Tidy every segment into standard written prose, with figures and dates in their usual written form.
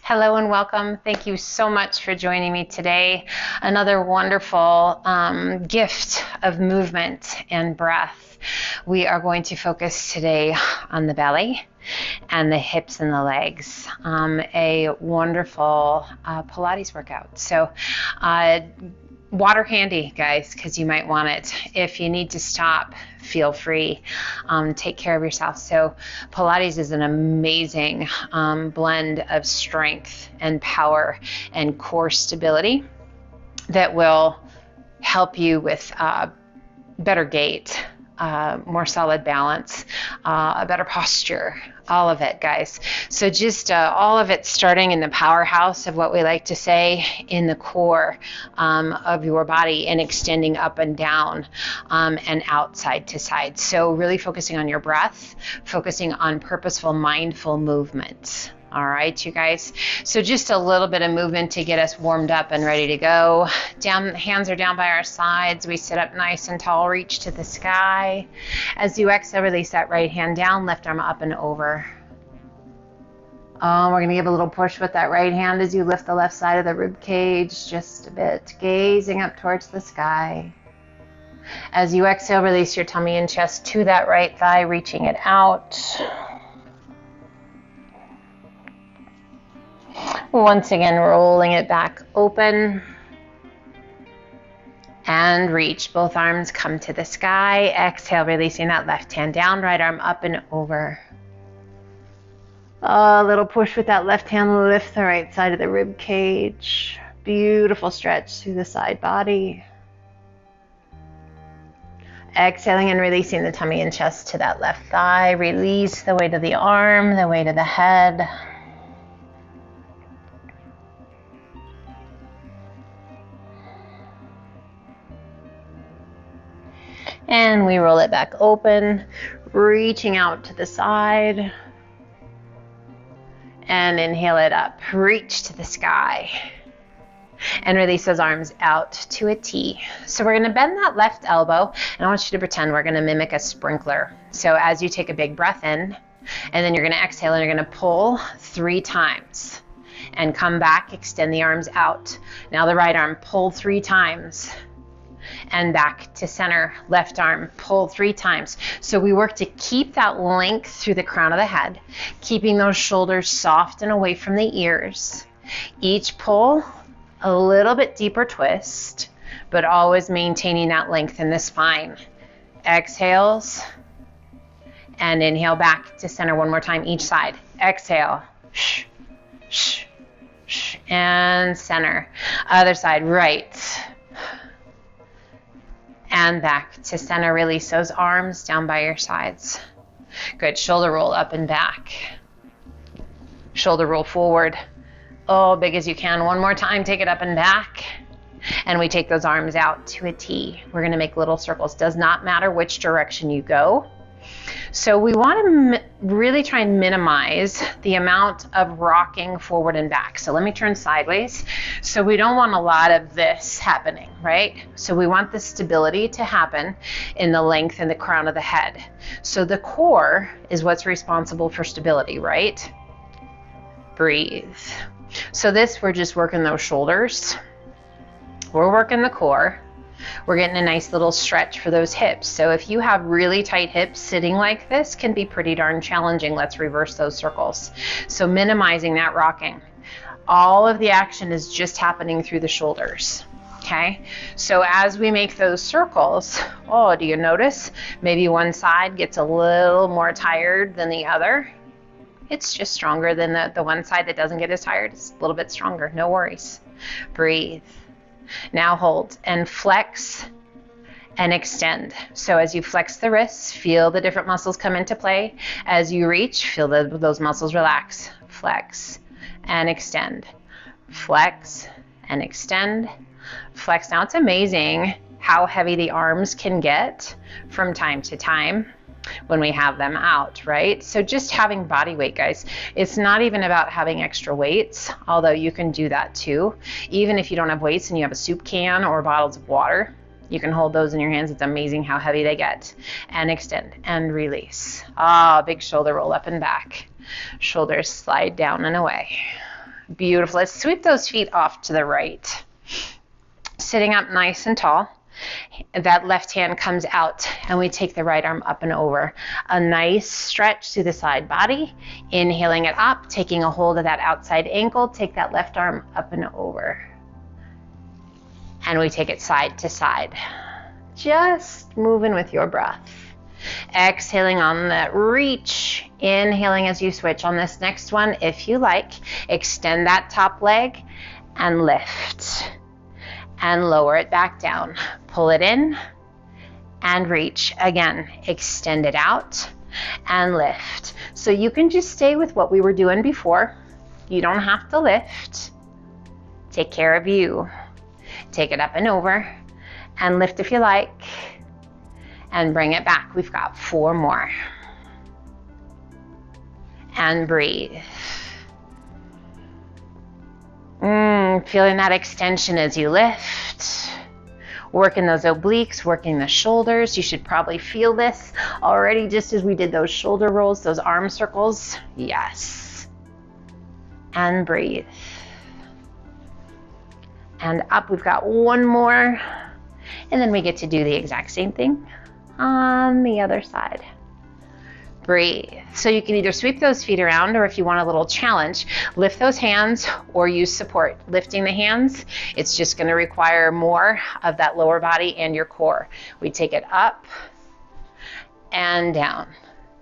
Hello and welcome. Thank you so much for joining me today. Another wonderful gift of movement and breath. We are going to focus today on the belly and the hips and the legs. A wonderful Pilates workout. So water handy, guys, because you might want it. If you need to stop, feel free. Take care of yourself. So Pilates is an amazing blend of strength and power and core stability that will help you with better gait, more solid balance, a better posture, all of it, guys. So just all of it starting in the powerhouse of what we like to say in the core of your body and extending up and down and out side to side. So really focusing on your breath, focusing on purposeful, mindful movements. All right, you guys. So just a little bit of movement to get us warmed up and ready to go. Down, hands are down by our sides. We sit up nice and tall, reach to the sky. As you exhale, release that right hand down, left arm up and over. We're going to give a little push with that right hand as you lift the left side of the rib cage just a bit, gazing up towards the sky. As you exhale, release your tummy and chest to that right thigh, reaching it out. Once again, rolling it back open and reach. Both arms come to the sky. Exhale, releasing that left hand down, right arm up and over. A little push with that left hand, lift the right side of the rib cage. Beautiful stretch through the side body. Exhaling and releasing the tummy and chest to that left thigh. Release the weight of the arm, the weight of the head. And we roll it back open, reaching out to the side. And inhale it up, reach to the sky. And release those arms out to a T. So we're gonna bend that left elbow, and I want you to pretend we're gonna mimic a sprinkler. So as you take a big breath in, and then you're gonna exhale, and you're gonna pull 3 times. And come back, extend the arms out. Now the right arm, pull 3 times. And back to center, left arm, pull 3 times. So we work to keep that length through the crown of the head, keeping those shoulders soft and away from the ears. Each pull, a little bit deeper twist, but always maintaining that length in the spine. Exhales, and inhale back to center one more time each side. Exhale, shh, shh, shh, and center. Other side, right. And back to center. Release those arms down by your sides. Good. Shoulder roll up and back. Shoulder roll forward. Oh, big as you can. One more time. Take it up and back. And we take those arms out to a T. We're going to make little circles. Does not matter which direction you go. So we want to really try and minimize the amount of rocking forward and back. So let me turn sideways. So we don't want a lot of this happening, right? So we want the stability to happen in the length and the crown of the head. So the core is what's responsible for stability, right? Breathe. So this, we're just working those shoulders. We're working the core. We're getting a nice little stretch for those hips. So if you have really tight hips, sitting like this can be pretty darn challenging. Let's reverse those circles. So minimizing that rocking. All of the action is just happening through the shoulders. Okay, so as we make those circles, oh, do you notice? Maybe one side gets a little more tired than the other. It's just stronger than the one side that doesn't get as tired. It's a little bit stronger, no worries. Breathe. Now hold and flex and extend. So as you flex the wrists, feel the different muscles come into play. As you reach, feel those muscles relax. Flex and extend. Flex and extend. Flex. Now it's amazing how heavy the arms can get from time to time when we have them out, right? So just having body weight, guys. It's not even about having extra weights, although you can do that too. Even if you don't have weights and you have a soup can or bottles of water, you can hold those in your hands. It's amazing how heavy they get. And extend and release. Big shoulder roll up and back. Shoulders slide down and away. Beautiful. Let's sweep those feet off to the right. Sitting up nice and tall. That left hand comes out and we take the right arm up and over. A nice stretch through the side body. Inhaling it up, taking a hold of that outside ankle. Take that left arm up and over. And we take it side to side. Just moving with your breath. Exhaling on that reach. Inhaling as you switch on this next one. If you like, extend that top leg and lift. And lower it back down. Pull it in and reach. Again, extend it out and lift. So you can just stay with what we were doing before. You don't have to lift. Take care of you. Take it up and over and lift if you like and bring it back. We've got 4 more. And breathe. Feeling that extension as you lift. Working those obliques, working the shoulders. You should probably feel this already just as we did those shoulder rolls, those arm circles. Yes. And breathe. And up, we've got 1 more. And then we get to do the exact same thing on the other side. Breathe. So you can either sweep those feet around, or if you want a little challenge, lift those hands or use support. Lifting the hands, it's just going to require more of that lower body and your core. We take it up and down.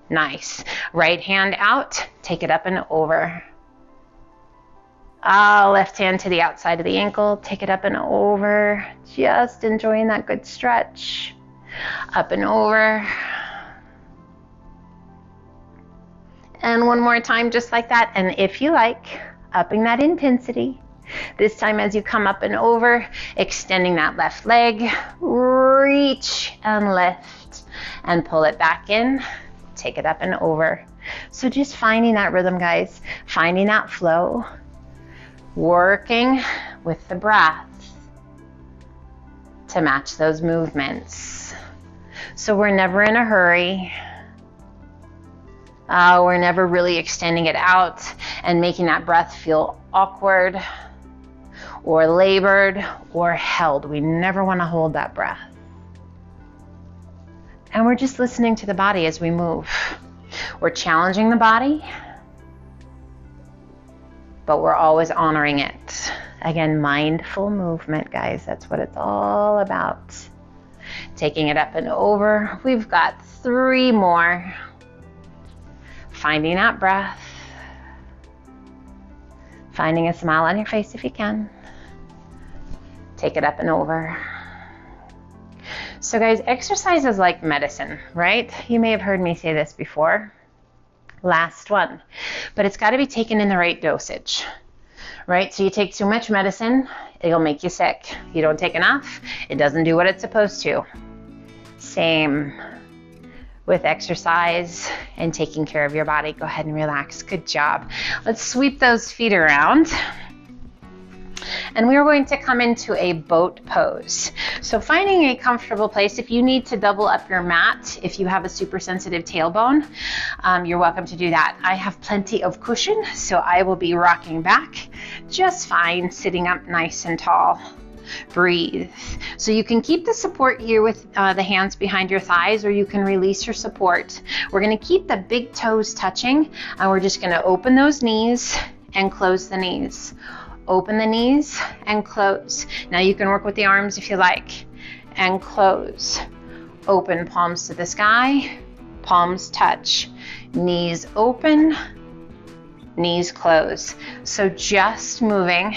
Nice. Right hand out, take it up and over. Left hand to the outside of the ankle, take it up and over. Just enjoying that good stretch. Up and over. And 1 more time just like that. And if you like, upping that intensity. This time as you come up and over, extending that left leg, reach and lift and pull it back in, take it up and over. So just finding that rhythm, guys, finding that flow, working with the breath to match those movements. So we're never in a hurry. We're never really extending it out and making that breath feel awkward or labored or held. We never want to hold that breath. And we're just listening to the body as we move. We're challenging the body, but we're always honoring it. Again, mindful movement, guys. That's what it's all about. Taking it up and over. We've got 3 more. Finding that breath. Finding a smile on your face if you can. Take it up and over. So guys, exercise is like medicine, right? You may have heard me say this before. Last one. But it's got to be taken in the right dosage, right? So you take too much medicine, it'll make you sick. You don't take enough, it doesn't do what it's supposed to. Same with exercise and taking care of your body. Go ahead and relax. Good job. Let's sweep those feet around. And we are going to come into a boat pose. So finding a comfortable place. If you need to double up your mat, if you have a super sensitive tailbone, you're welcome to do that. I have plenty of cushion, so I will be rocking back just fine, sitting up nice and tall. Breathe. So you can keep the support here with the hands behind your thighs, or you can release your support. We're going to keep the big toes touching, and we're just going to open those knees and close the knees. Open the knees and close. Now you can work with the arms if you like. And close. Open, palms to the sky. Palms touch. Knees open. Knees close. So just moving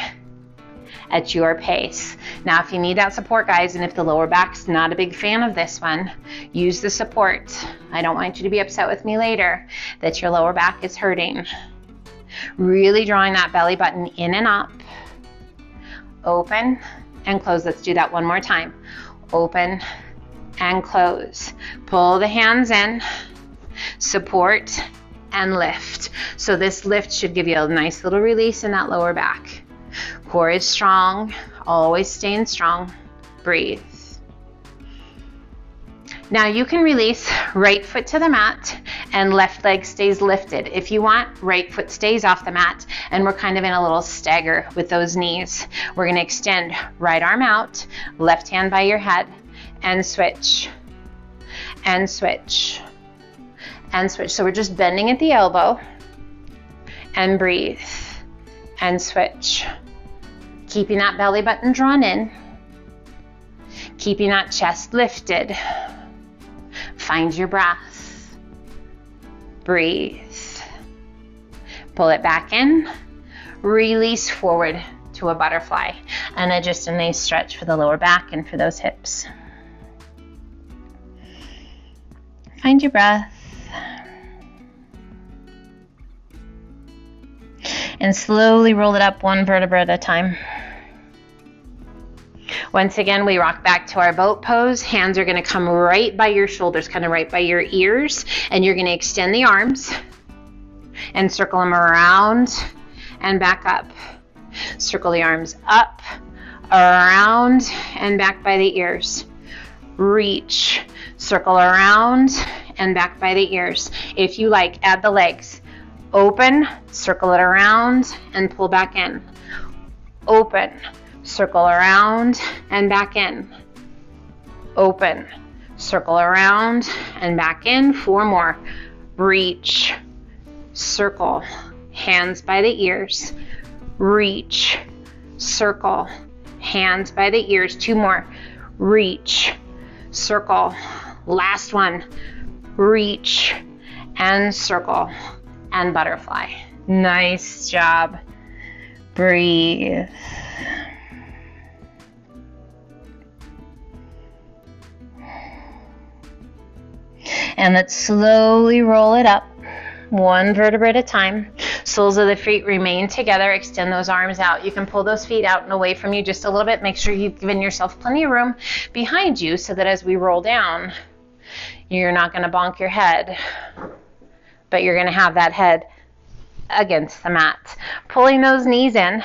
at your pace. Now if you need that support, guys, and if the lower back's not a big fan of this one, use the support. I don't want you to be upset with me later that your lower back is hurting. Really drawing that belly button in and up. Open and close. Let's do that one more time. Open and close. Pull the hands in. Support and lift. So this lift should give you a nice little release in that lower back. Core is strong. Always staying strong. Breathe. Now you can release right foot to the mat and left leg stays lifted. If you want, right foot stays off the mat, and we're kind of in a little stagger with those knees. We're gonna extend right arm out, left hand by your head, and switch, and switch, and switch. So we're just bending at the elbow, and breathe, and switch. Keeping that belly button drawn in, keeping that chest lifted. Find your breath. Breathe. Pull it back in. Release forward to a butterfly. And then just a nice stretch for the lower back and for those hips. Find your breath. And slowly roll it up one vertebra at a time. Once again, we rock back to our boat pose. Hands are going to come right by your shoulders, kind of right by your ears, and you're going to extend the arms and circle them around and back up. Circle the arms up, around, and back by the ears. Reach, circle around, and back by the ears. If you like, add the legs. Open, circle it around, and pull back in. Open, circle around, and back in. Open, circle around, and back in. 4 more. Reach, circle, hands by the ears. Reach, circle, hands by the ears. 2 more. Reach, circle. Last one. Reach, and circle. And butterfly. Nice job. Breathe. And let's slowly roll it up, one vertebra at a time. Soles of the feet remain together. Extend those arms out. You can pull those feet out and away from you just a little bit. Make sure you've given yourself plenty of room behind you so that as we roll down, you're not going to bonk your head, but you're going to have that head against the mat. Pulling those knees in,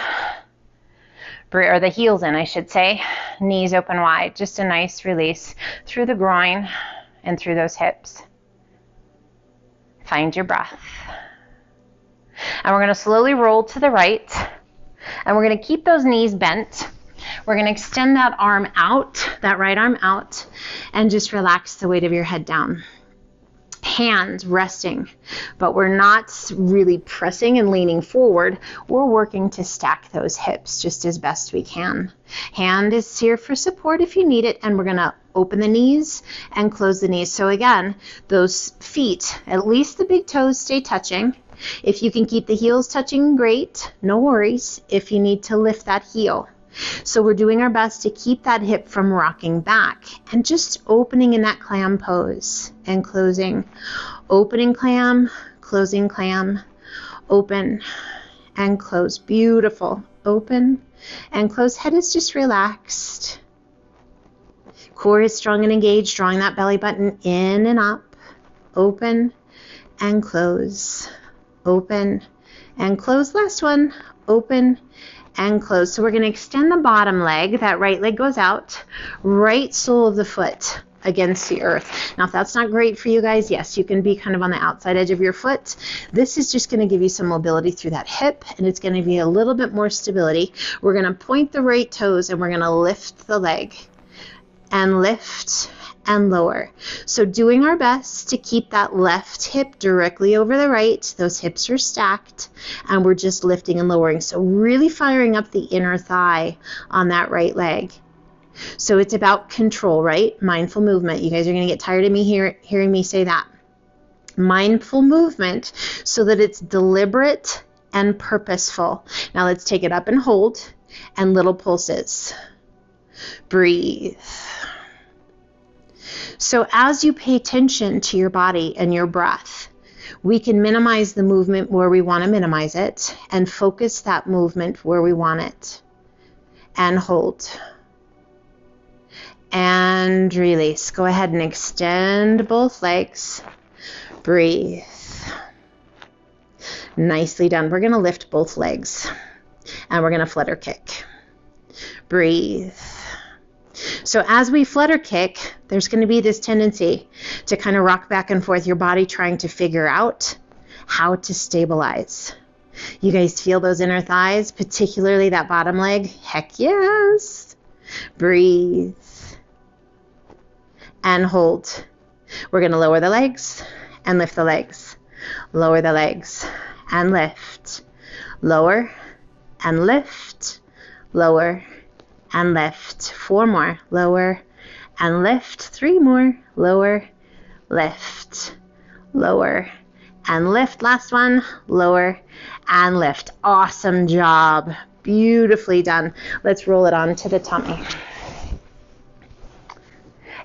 or the heels in, I should say. Knees open wide. Just a nice release through the groin and through those hips. Find your breath. And we're going to slowly roll to the right. And we're going to keep those knees bent. We're going to extend that arm out, that right arm out, and just relax the weight of your head down. Hands resting, but we're not really pressing and leaning forward. We're working to stack those hips just as best we can. Hand is here for support if you need it, and we're going to open the knees and close the knees. So again, those feet, at least the big toes, stay touching. If you can keep the heels touching, great. No worries if you need to lift that heel. So we're doing our best to keep that hip from rocking back and just opening in that clam pose and closing. Opening clam, closing clam, open and close. Beautiful. Open and close. Head is just relaxed. Core is strong and engaged, drawing that belly button in and up. Open and close. Open and close. Last one. Open and close. So we're going to extend the bottom leg. That right leg goes out. Right sole of the foot against the earth. Now, if that's not great for you guys, yes, you can be kind of on the outside edge of your foot. This is just going to give you some mobility through that hip, and it's going to be a little bit more stability. We're going to point the right toes, and we're going to lift the leg and lift and lower. So doing our best to keep that left hip directly over the right. Those hips are stacked, and we're just lifting and lowering. So really firing up the inner thigh on that right leg. So it's about control, right? Mindful movement. You guys are going to get tired of me hearing me say that. Mindful movement so that it's deliberate and purposeful. Now let's take it up and hold, and little pulses. Breathe. So as you pay attention to your body and your breath, we can minimize the movement where we want to minimize it and focus that movement where we want it. And hold. And release. Go ahead and extend both legs. Breathe. Nicely done. We're going to lift both legs, and we're going to flutter kick. Breathe. So as we flutter kick, there's going to be this tendency to kind of rock back and forth, your body trying to figure out how to stabilize. You guys feel those inner thighs, particularly that bottom leg? Heck yes. Breathe and hold. We're going to lower the legs and lift the legs. Lower the legs and lift. Lower and lift. Lower and lift. 4 more. Lower and lift. 3 more. Lower, lift, lower and lift. Last one. Lower and lift. Awesome job. Beautifully done. Let's roll it onto the tummy.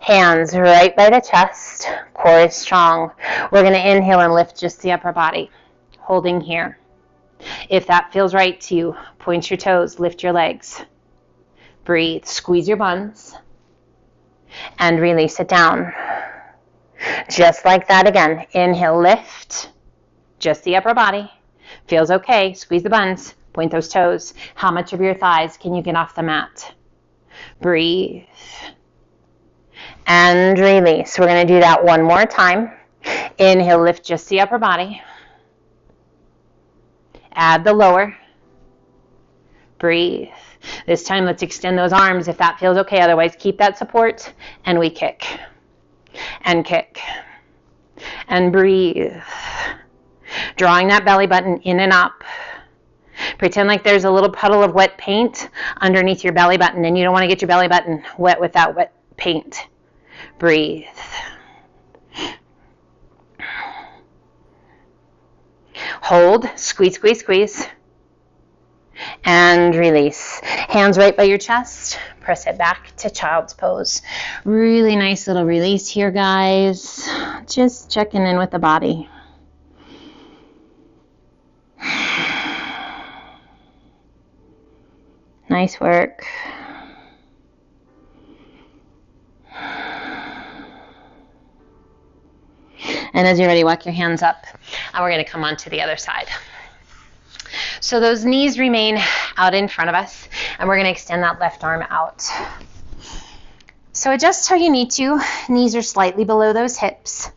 Hands right by the chest. Core is strong. We're going to inhale and lift just the upper body. Holding here. If that feels right to you, point your toes, lift your legs. Breathe, squeeze your buns, and release it down. Just like that again. Inhale, lift, just the upper body. Feels okay, squeeze the buns, point those toes. How much of your thighs can you get off the mat? Breathe, and release. We're going to do that one more time. Inhale, lift just the upper body. Add the lower. Breathe. This time, let's extend those arms if that feels okay. Otherwise, keep that support, and we kick. And kick. And breathe. Drawing that belly button in and up. Pretend like there's a little puddle of wet paint underneath your belly button, and you don't want to get your belly button wet with that wet paint. Breathe. Hold, squeeze, squeeze, squeeze, and release. Hands right by your chest. Press it back to child's pose. Really nice little release here, guys. Just checking in with the body. Nice work. And as you're ready, walk your hands up, and we're going to come on to the other side. So those knees remain out in front of us, and we're going to extend that left arm out. So adjust how you need to. Knees are slightly below those hips.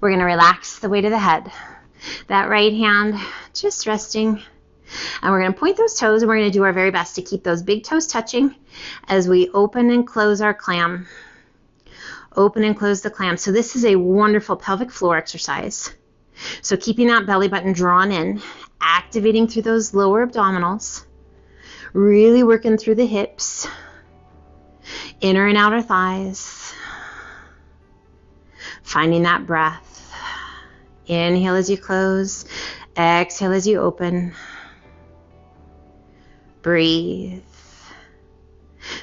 We're going to relax the weight of the head. That right hand just resting. And we're going to point those toes, and we're going to do our very best to keep those big toes touching as we open and close our clam. Open and close the clam. So this is a wonderful pelvic floor exercise. So keeping that belly button drawn in, activating through those lower abdominals, really working through the hips, inner and outer thighs, finding that breath. Inhale as you close, exhale as you open. Breathe.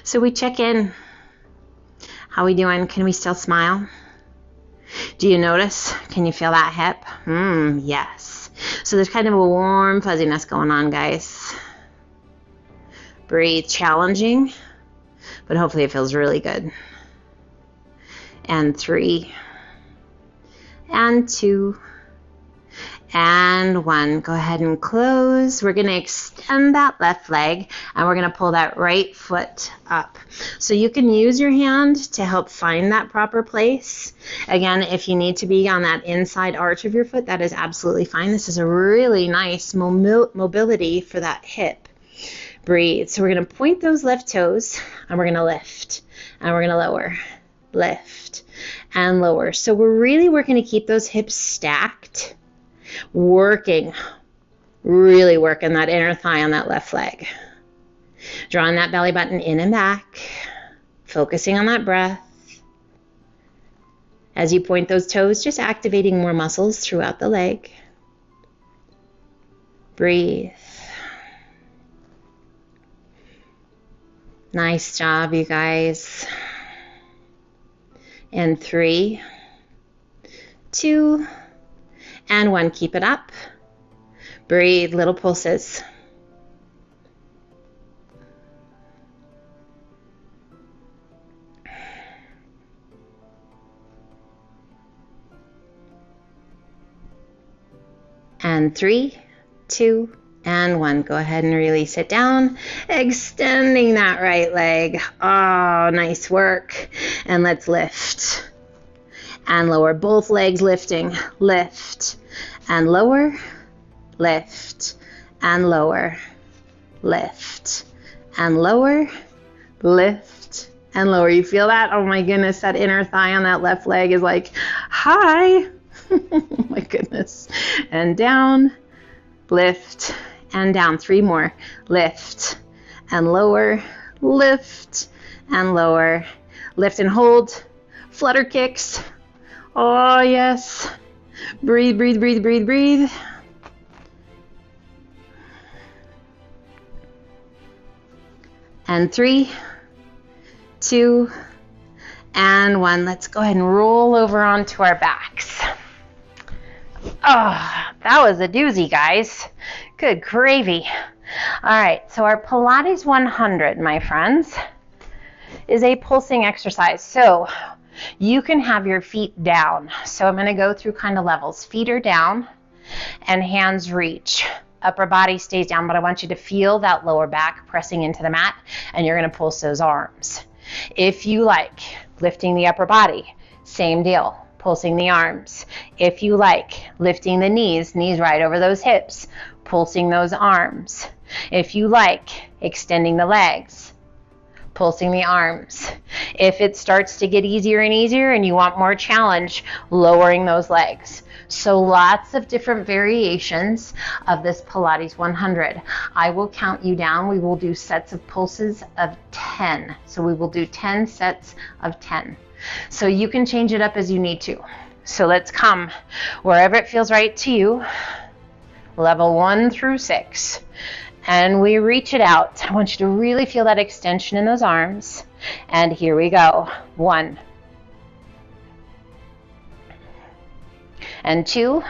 So we check in. How we doing? Can we still smile? Do you notice? Can you feel that hip? Yes. So there's kind of a warm fuzziness going on, guys. Breathe. Challenging, but hopefully it feels really good. And 3, and 2, and 1. Go ahead and close. We're going to extend that left leg, and we're going to pull that right foot up. So you can use your hand to help find that proper place. Again, if you need to be on that inside arch of your foot, that is absolutely fine. This is a really nice mobility for that hip. Breathe. So we're going to point those left toes, and we're going to lift, and we're going to lower, lift, and lower. So we're really working to keep those hips stacked. Really working that inner thigh on that left leg. Drawing that belly button in and back. Focusing on that breath. As you point those toes, just activating more muscles throughout the leg. Breathe. Nice job, you guys. And 3, 2, and 1. Keep it up. Breathe, little pulses. And 3, 2, and 1. Go ahead and release it down, extending that right leg. Oh, nice work. And let's lift and lower, both legs lifting. Lift and lower, lift and lower, lift and lower, lift and lower. You feel that? Oh my goodness, that inner thigh on that left leg is like, hi. Oh my goodness. And down, lift and down. 3 more. Lift and lower, lift and lower, lift and hold. Flutter kicks. Oh yes. Breathe, breathe, breathe, breathe, breathe. And 3, 2, and 1. Let's go ahead and roll over onto our backs. Oh, that was a doozy, guys. Good gravy. All right, so our Pilates 100, my friends, is a pulsing exercise. So you can have your feet down. So I'm going to go through kind of levels. Feet are down and hands reach. Upper body stays down, but I want you to feel that lower back pressing into the mat, and you're going to pulse those arms. If you like lifting the upper body, same deal, pulsing the arms. If you like lifting the knees right over those hips, pulsing those arms. If you like extending the legs, pulsing the arms. If it starts to get easier and easier and you want more challenge, lowering those legs. So lots of different variations of this Pilates 100. I will count you down. We will do sets of pulses of 10. So we will do 10 sets of 10. So you can change it up as you need to. So let's come wherever it feels right to you. Level 1 through 6. And we reach it out. I want you to really feel that extension in those arms. And here we go. 1. And 2.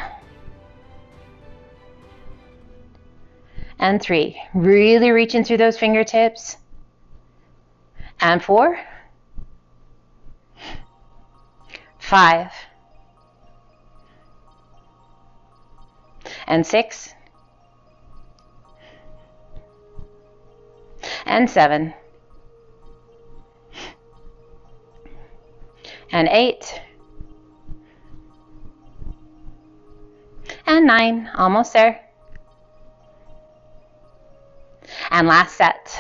And 3. Really reaching through those fingertips. And 4. 5. And 6. And 7. And 8. And 9, almost there. And last set.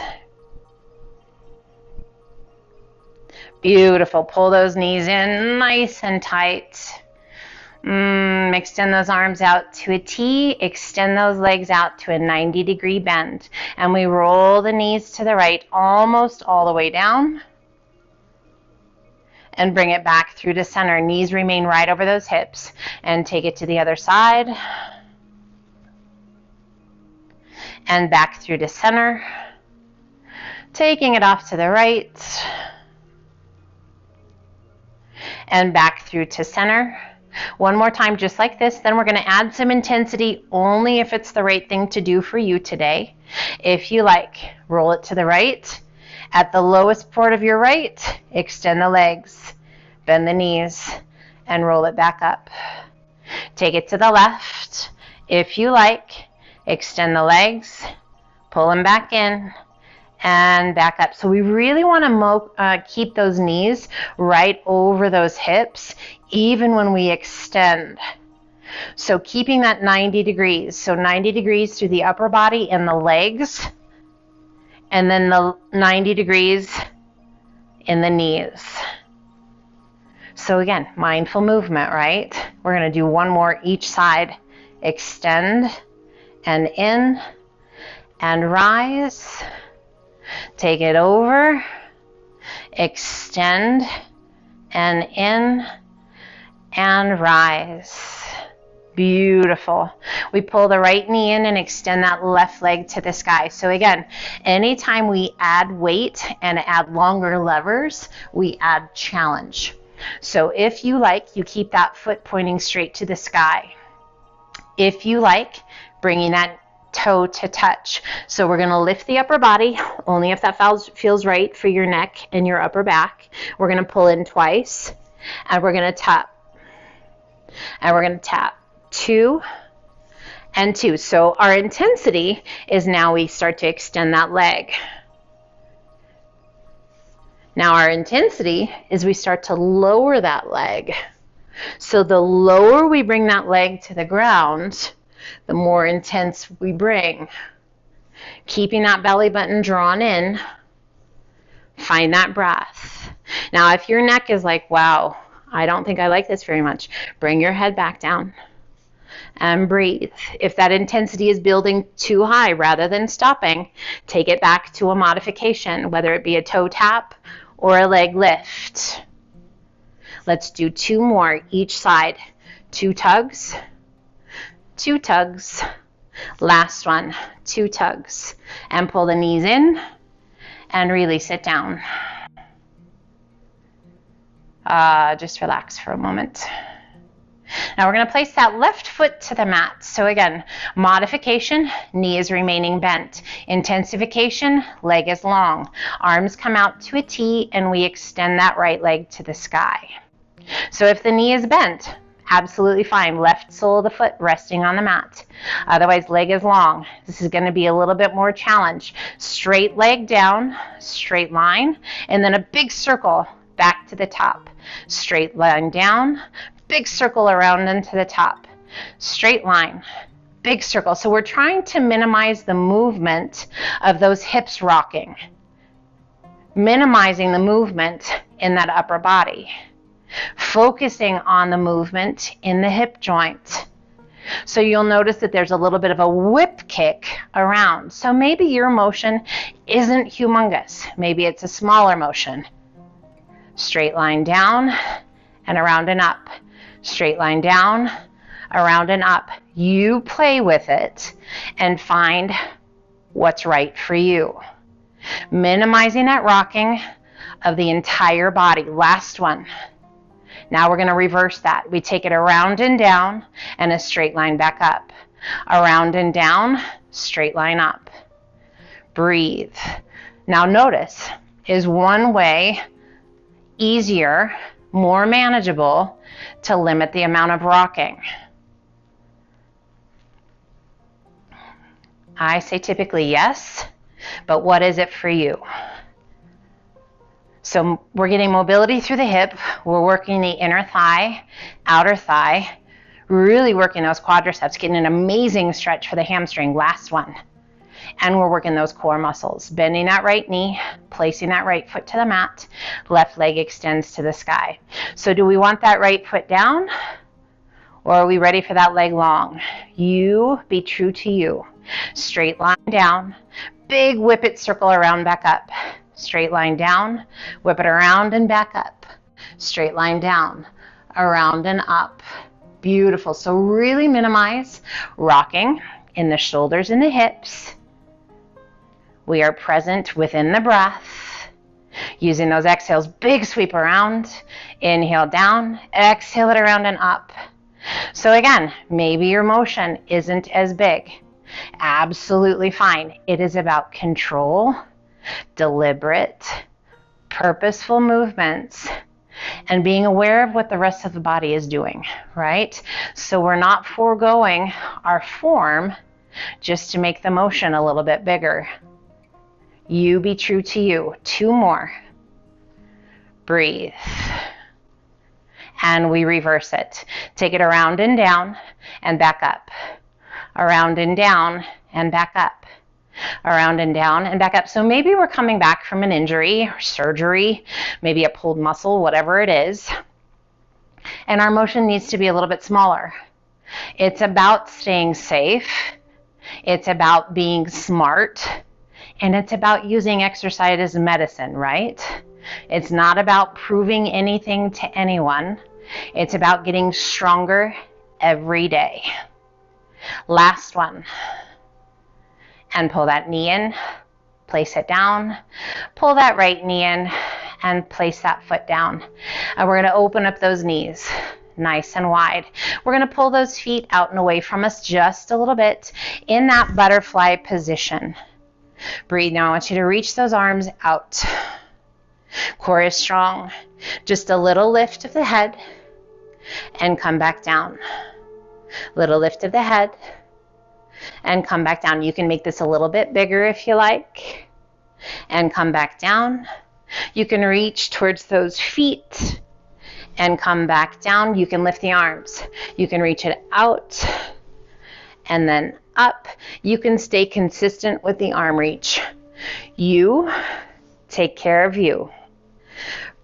Beautiful. Pull those knees in nice and tight. Extend those arms out to a T. Extend those legs out to a 90-degree bend. And we roll the knees to the right almost all the way down. And bring it back through to center. Knees remain right over those hips. And take it to the other side. And back through to center. Taking it off to the right. And back through to center. One more time just like this. Then we're going to add some intensity only if it's the right thing to do for you today. If you like, roll it to the right. At the lowest part of your right, extend the legs, bend the knees, and roll it back up. Take it to the left. If you like, extend the legs, pull them back in, and back up. So we really want to keep those knees right over those hips, even when we extend. So keeping that 90 degrees. So 90 degrees through the upper body and the legs, and then the 90 degrees in the knees. So again, mindful movement, right? We're going to do one more each side. Extend and in and rise. Take it over. Extend and in and rise. Beautiful. We pull the right knee in and extend that left leg to the sky. So again, anytime we add weight and add longer levers, we add challenge. So if you like, you keep that foot pointing straight to the sky. If you like, bringing that toe to touch. So we're going to lift the upper body, only if that feels right for your neck and your upper back. We're going to pull in twice, and we're going to tap. And we're going to tap 2 and 2. So our intensity is now we start to extend that leg. Now our intensity is we start to lower that leg. So the lower we bring that leg to the ground, the more intense we bring. Keeping that belly button drawn in. Find that breath. Now if your neck is like, wow, I don't think I like this very much, bring your head back down and breathe. If that intensity is building too high, rather than stopping, take it back to a modification, whether it be a toe tap or a leg lift. Let's do 2 more each side. 2 tugs, 2 tugs. Last one, 2 tugs. And pull the knees in and release it down. Just relax for a moment. Now we're going to place that left foot to the mat. So again, modification, knee is remaining bent. Intensification, leg is long. Arms come out to a T and we extend that right leg to the sky. So if the knee is bent, absolutely fine. Left sole of the foot resting on the mat. Otherwise, leg is long. This is going to be a little bit more challenge. Straight leg down, straight line, and then a big circle back to the top. Straight line down, big circle around into the top. Straight line, big circle. So we're trying to minimize the movement of those hips rocking. Minimizing the movement in that upper body. Focusing on the movement in the hip joint. So you'll notice that there's a little bit of a whip kick around. So maybe your motion isn't humongous. Maybe it's a smaller motion. Straight line down and around and up. Straight line down, around and up. You play with it and find what's right for you. Minimizing that rocking of the entire body. Last one. Now we're going to reverse that. We take it around and down and a straight line back up. Around and down, straight line up. Breathe. Now notice, is one way easier, more manageable to limit the amount of rocking? I say typically yes, but what is it for you? So we're getting mobility through the hip. We're working the inner thigh, outer thigh, really working those quadriceps, getting an amazing stretch for the hamstring. Last one. And we're working those core muscles. Bending that right knee, placing that right foot to the mat, left leg extends to the sky. So do we want that right foot down? Or are we ready for that leg long? You be true to you. Straight line down, big whip it, circle around, back up. Straight line down, whip it around and back up. Straight line down, around and up. Beautiful. So really minimize rocking in the shoulders and the hips. We are present within the breath. Using those exhales, big sweep around. Inhale down, exhale it around and up. So again, maybe your motion isn't as big. Absolutely fine. It is about control, deliberate, purposeful movements, and being aware of what the rest of the body is doing, right? So we're not foregoing our form just to make the motion a little bit bigger. You be true to you. 2 more. Breathe. And we reverse it. Take it around and down and back up. Around and down and back up. Around and down and back up. So maybe we're coming back from an injury or surgery, maybe a pulled muscle, whatever it is. And our motion needs to be a little bit smaller. It's about staying safe. It's about being smart. And it's about using exercise as medicine, right? It's not about proving anything to anyone. It's about getting stronger every day. Last one. And pull that knee in, place it down. Pull that right knee in and place that foot down. And we're going to open up those knees nice and wide. We're going to pull those feet out and away from us just a little bit in that butterfly position. Breathe. Now I want you to reach those arms out. Core is strong. Just a little lift of the head and come back down. Little lift of the head and come back down. You can make this a little bit bigger if you like, and come back down. You can reach towards those feet and come back down. You can lift the arms. You can reach it out and then up. You can stay consistent with the arm reach. You take care of you.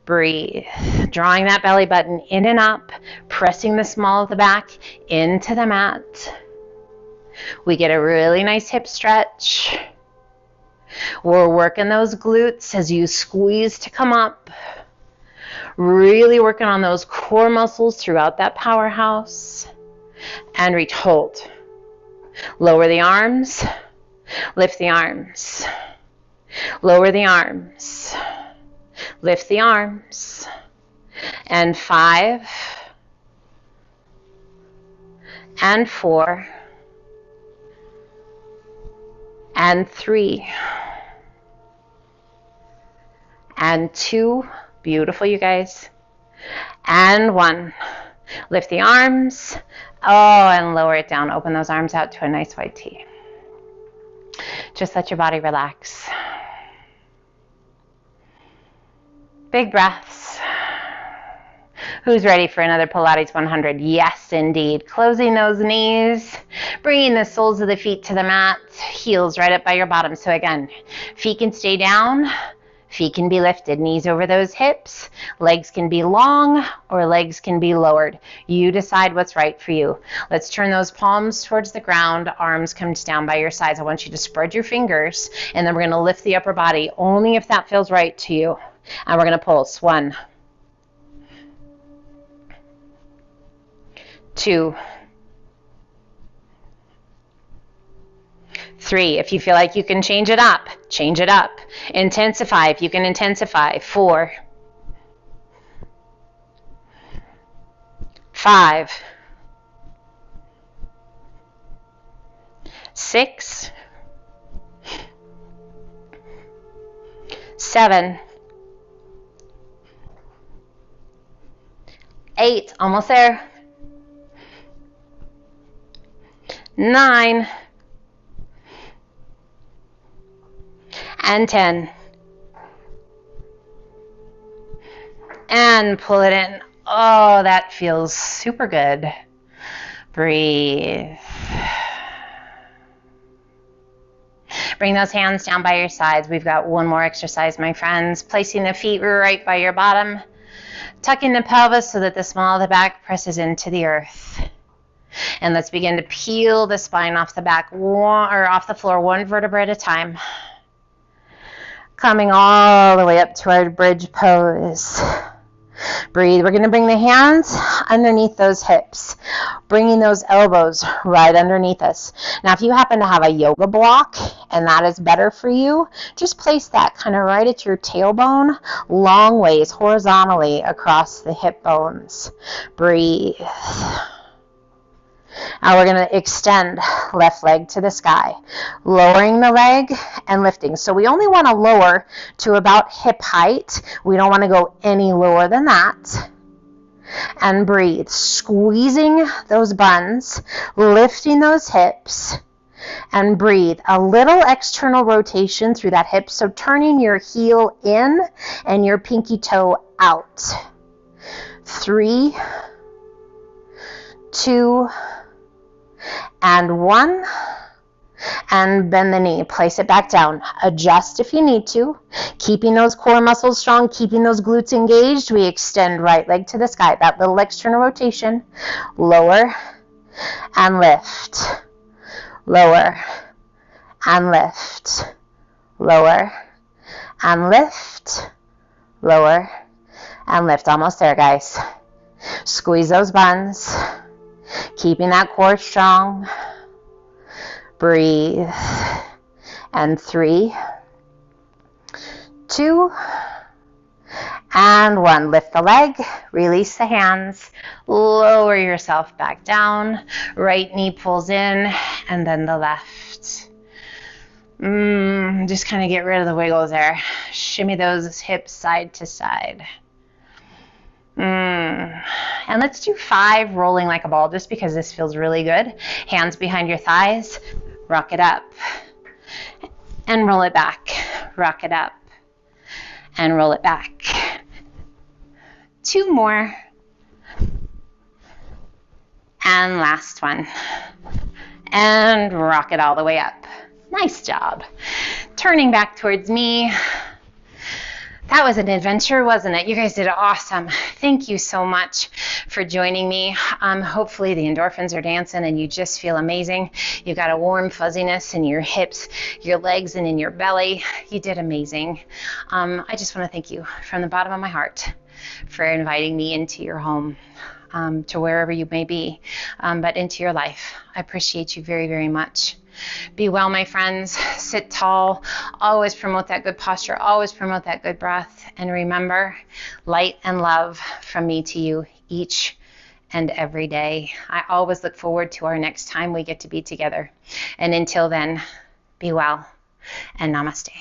Breathe. Drawing that belly button in and up, pressing the small of the back into the mat. We get a really nice hip stretch. We're working those glutes as you squeeze to come up. Really working on those core muscles throughout that powerhouse. And reach, hold. Lower the arms, lift the arms. Lower the arms, lift the arms. And 5, and 4, and 3, and 2. Beautiful, you guys. And 1. Lift the arms. Oh, and lower it down. Open those arms out to a nice wide T. Just let your body relax. Big breaths. Who's ready for another Pilates 100? Yes, indeed. Closing those knees, bringing the soles of the feet to the mat, heels right up by your bottom. So again, feet can stay down, feet can be lifted, knees over those hips, legs can be long or legs can be lowered. You decide what's right for you. Let's turn those palms towards the ground, arms come down by your sides. I want you to spread your fingers, and then we're going to lift the upper body only if that feels right to you. And we're going to pulse. 1, 2, 3. If you feel like you can change it up, change it up. Intensify if you can intensify. 4, 5, 6, 7, 8. Almost there. 9, and 10. And pull it in. Oh, that feels super good. Breathe. Bring those hands down by your sides. We've got one more exercise, my friends. Placing the feet right by your bottom. Tucking the pelvis so that the small of the back presses into the earth. And let's begin to peel the spine off the back or off the floor, one vertebra at a time. Coming all the way up to our bridge pose. Breathe. We're going to bring the hands underneath those hips, bringing those elbows right underneath us. Now, if you happen to have a yoga block and that is better for you, just place that kind of right at your tailbone, long ways horizontally across the hip bones. Breathe. Now we're going to extend left leg to the sky, lowering the leg and lifting. So we only want to lower to about hip height. We don't want to go any lower than that. And breathe, squeezing those buns, lifting those hips, and breathe. A little external rotation through that hip, so turning your heel in and your pinky toe out. 3, 2, and 1, and bend the knee. Place it back down. Adjust if you need to. Keeping those core muscles strong, keeping those glutes engaged. We extend right leg to the sky. That little external rotation. Lower and lift. Lower and lift. Lower and lift. Lower and lift. Almost there, guys. Squeeze those buns. Keeping that core strong. Breathe. And 3, 2, and 1. Lift the leg, release the hands, lower yourself back down. Right knee pulls in, and then the left. Just kind of get rid of the wiggles there. Shimmy those hips side to side. And let's do 5 rolling like a ball, just because this feels really good. Hands behind your thighs. Rock it up and roll it back. Rock it up and roll it back. 2 more. And last one. And rock it all the way up. Nice job. Turning back towards me. That was an adventure, wasn't it? You guys did awesome. Thank you so much for joining me. Hopefully the endorphins are dancing and you just feel amazing. You got a warm fuzziness in your hips, your legs, and in your belly. You did amazing. I just want to thank you from the bottom of my heart for inviting me into your home, to wherever you may be, but into your life. I appreciate you very, very much. Be well, my friends. Sit tall. Always promote that good posture. Always promote that good breath. And remember, light and love from me to you each and every day. I always look forward to our next time we get to be together. And until then, be well and namaste.